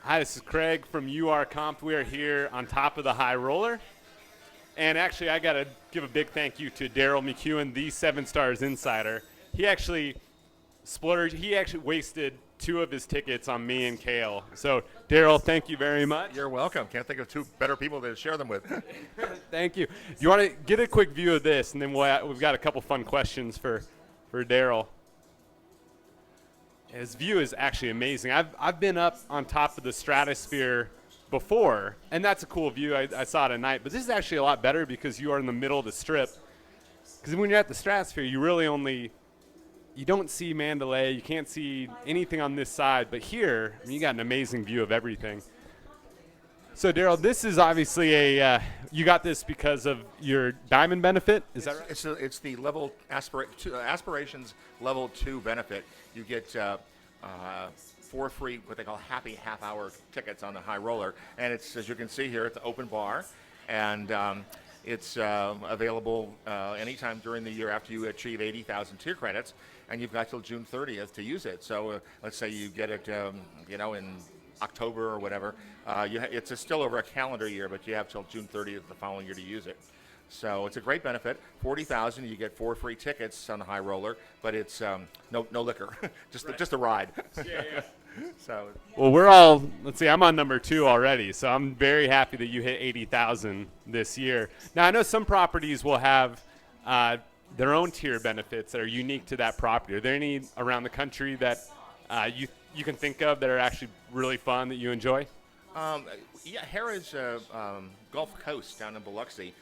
Hi, this is Craig from URComped. We are here on top of the Highroller. And actually, I got to give a big thank you to Darryl McEwen, the 7 Stars Insider. He actually splurged. He actually wasted 2 of his tickets on me and Kale. So, Darryl, thank you very much. You're welcome. Can't think of 2 better people to share them with. Thank you. You want to get a quick view of this, and then we've got a couple fun questions for Darryl. His view is actually amazing. I've been up on top of the stratosphere before, and that's a cool view. I saw it at night, but this is actually a lot better because you are in the middle of the strip. Because when you're at the stratosphere, you don't see Mandalay. You can't see anything on this side, but here, you got an amazing view of everything. So, Darryl, this is obviously you got this because of your diamond benefit. Is that right? It's the level aspirations level 2 benefit. You get 4 free what they call happy half-hour tickets on the Highroller, and it's, as you can see here, it's an open bar, and it's available anytime during the year after you achieve 80,000 tier credits, and you've got till June 30th to use it. So let's say you get it, in October or whatever. It's still over a calendar year, but you have till June 30th the following year to use it. So it's a great benefit. 40,000, you get 4 free tickets on the Highroller, but it's no liquor, just a ride. Yeah. So. Well, let's see, I'm on number 2 already, so I'm very happy that you hit 80,000 this year. Now, I know some properties will have their own tier benefits that are unique to that property. Are there any around the country that you can think of that are actually really fun that you enjoy? Harrah's Gulf Coast down in Biloxi.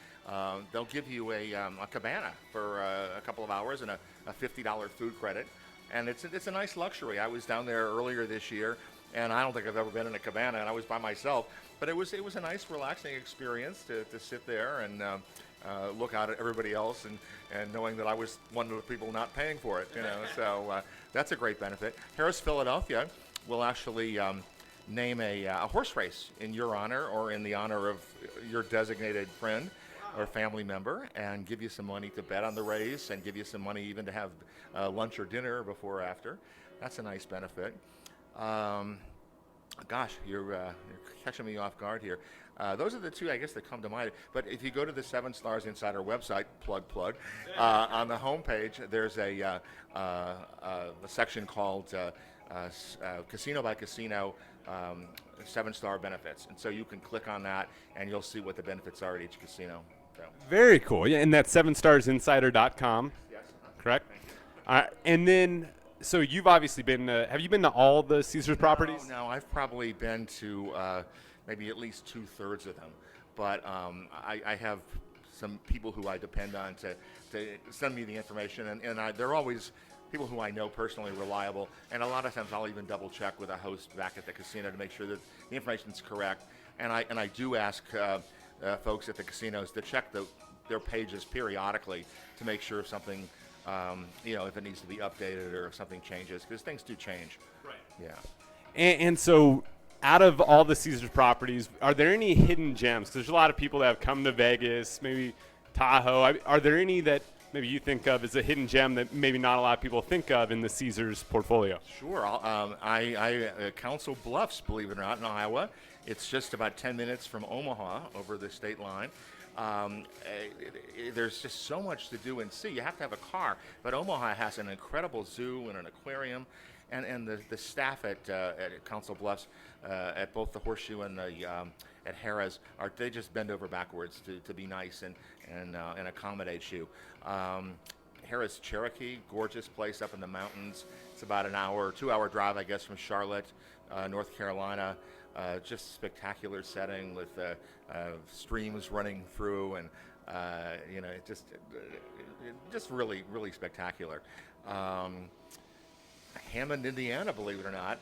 They'll give you a cabana for a couple of hours and a $50 food credit, and it's a nice luxury. I was down there earlier this year, and I don't think I've ever been in a cabana, and I was by myself, but it was a nice, relaxing experience to sit there and look out at everybody else, and knowing that I was one of the people not paying for it. So that's a great benefit. Harrah's Philadelphia will actually name a horse race in your honor or in the honor of your designated friend or family member, and give you some money to bet on the race, and give you some money even to have lunch or dinner before or after. That's a nice benefit. Gosh, you're catching me off guard here. Those are the 2, I guess, that come to mind. But if you go to the 7 Stars Insider website, plug, on the homepage, there's a section called Casino by Casino 7-star benefits. And so you can click on that, and you'll see what the benefits are at each casino. So. Very cool. Yeah, and that's 7starsinsider.com. Yes. Correct? And then, so you've obviously been have you been to all the Caesars properties? No, I've probably been to maybe at least 2/3 of them. But I have some people who I depend on to send me the information, and they're always people who I know personally, reliable, and a lot of times I'll even double check with a host back at the casino to make sure that the information's correct. And I do ask folks at the casinos to check their pages periodically to make sure if something, if it needs to be updated or if something changes, because things do change. Right. Yeah. And so, out of all the Caesars properties, are there any hidden gems? 'Cause there's a lot of people that have come to Vegas, maybe Tahoe. Are there any that maybe you think of as a hidden gem that maybe not a lot of people think of in the Caesars portfolio? Sure. I counsel Bluffs, believe it or not, in Iowa. It's just about 10 minutes from Omaha over the state line. There's just so much to do and see. You have to have a car, but Omaha has an incredible zoo and an aquarium, and the staff at Council Bluffs, at both the Horseshoe and at Harrah's, they just bend over backwards to be nice and accommodate you. Harrah's Cherokee, gorgeous place up in the mountains. It's about an hour, 2-hour drive, I guess, from Charlotte, North Carolina. Just spectacular setting with streams running through, and just really, really spectacular. Hammond, Indiana, believe it or not,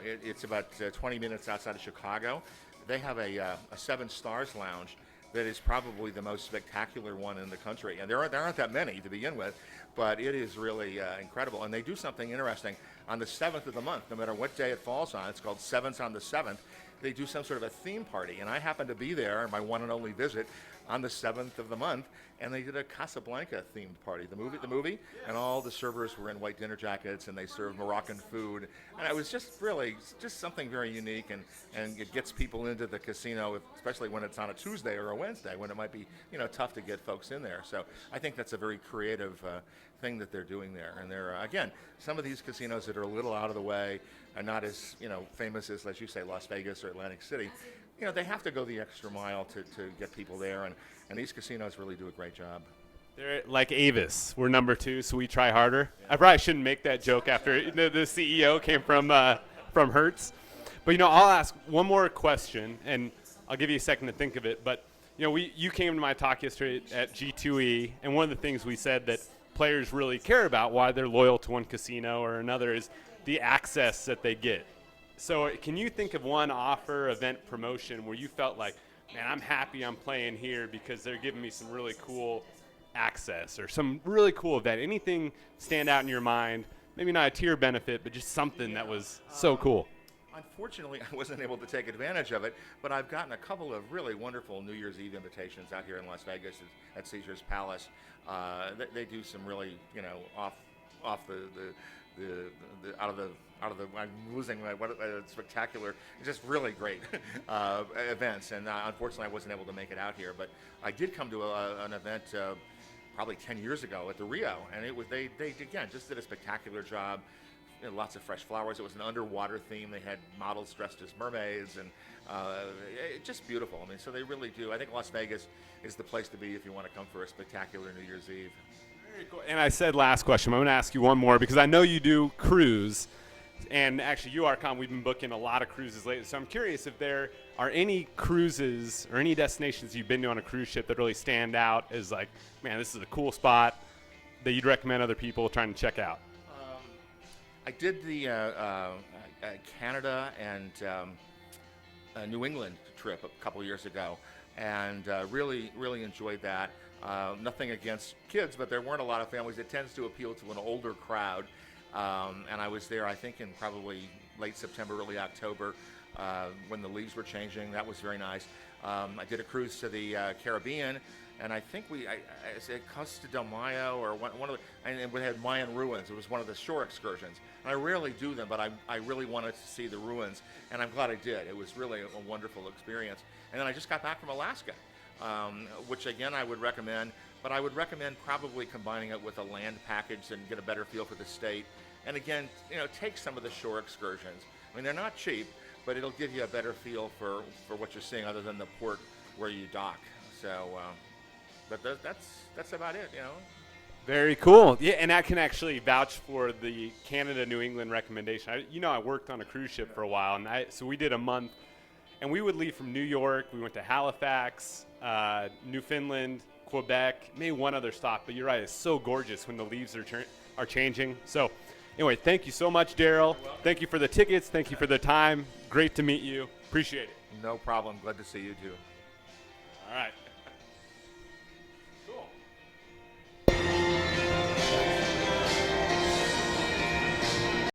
it's about 20 minutes outside of Chicago. They have a 7 Stars lounge that is probably the most spectacular one in the country, and there aren't that many to begin with, but it is really incredible. And they do something interesting on the 7th of the month, no matter what day it falls on. It's called Sevens on the 7th. They do some sort of a theme party, and I happen to be there, my one and only visit, on the 7th of the month, and they did a Casablanca themed party. The movie, and all the servers were in white dinner jackets, and they served Moroccan food, and it was just really just something very unique, and it gets people into the casino, especially when it's on a Tuesday or a Wednesday, when it might be tough to get folks in there. So I think that's a very creative thing that they're doing there, and they're again, some of these casinos that are a little out of the way are not as famous as you say, Las Vegas or Atlantic City. They have to go the extra mile to get people there, and these casinos really do a great job. They're like Avis. We're number 2, so we try harder. Yeah. I probably shouldn't make that joke after the CEO came from Hertz. But, I'll ask one more question, and I'll give you a second to think of it. But, you came to my talk yesterday at G2E, and one of the things we said that players really care about, why they're loyal to one casino or another, is the access that they get. So can you think of one offer, event, promotion where you felt like, man, I'm happy I'm playing here because they're giving me some really cool access or some really cool event? Anything stand out in your mind? Maybe not a tier benefit, but just something that was so cool. Unfortunately, I wasn't able to take advantage of it, but I've gotten a couple of really wonderful New Year's Eve invitations out here in Las Vegas at Caesar's Palace. They do some really, off the out of the I'm losing my spectacular, just really great events, and unfortunately I wasn't able to make it out here, but I did come to an event probably 10 years ago at the Rio, and it was they again just did a spectacular job. Lots of fresh flowers. It was an underwater theme. They had models dressed as mermaids, and just beautiful. I mean, so they really do. I think Las Vegas is the place to be if you want to come for a spectacular New Year's Eve. Very cool. And I said last question. I'm going to ask you one more because I know you do cruise, and actually URComped, we've been booking a lot of cruises lately. So I'm curious if there are any cruises or any destinations you've been to on a cruise ship that really stand out as like, man, this is a cool spot that you'd recommend other people trying to check out. I did the Canada and New England trip a couple years ago, and really enjoyed that. Nothing against kids, but there weren't a lot of families. It tends to appeal to an older crowd, and I was there, I think, in probably late September, early October, when the leaves were changing. That was very nice. I did a cruise to the Caribbean, and I think I said Costa del Mayo or one of the, and we had Mayan ruins. It was one of the shore excursions. And I rarely do them, but I really wanted to see the ruins, and I'm glad I did. It was really a wonderful experience. And then I just got back from Alaska, which again I would recommend, but I would recommend probably combining it with a land package and get a better feel for the state. And again, take some of the shore excursions. I mean, they're not cheap, but it'll give you a better feel for what you're seeing other than the port where you dock. So, but that's about it, Very cool. Yeah, and I can actually vouch for the Canada New England recommendation. I worked on a cruise ship for a while, and so we did a month, and we would leave from New York. We went to Halifax, Newfoundland, Quebec, maybe one other stop. But you're right, it's so gorgeous when the leaves are changing. So, anyway, thank you so much, Darryl. Thank you for the tickets. Thank you for the time. Great to meet you. Appreciate it. No problem. Glad to see you too. All right.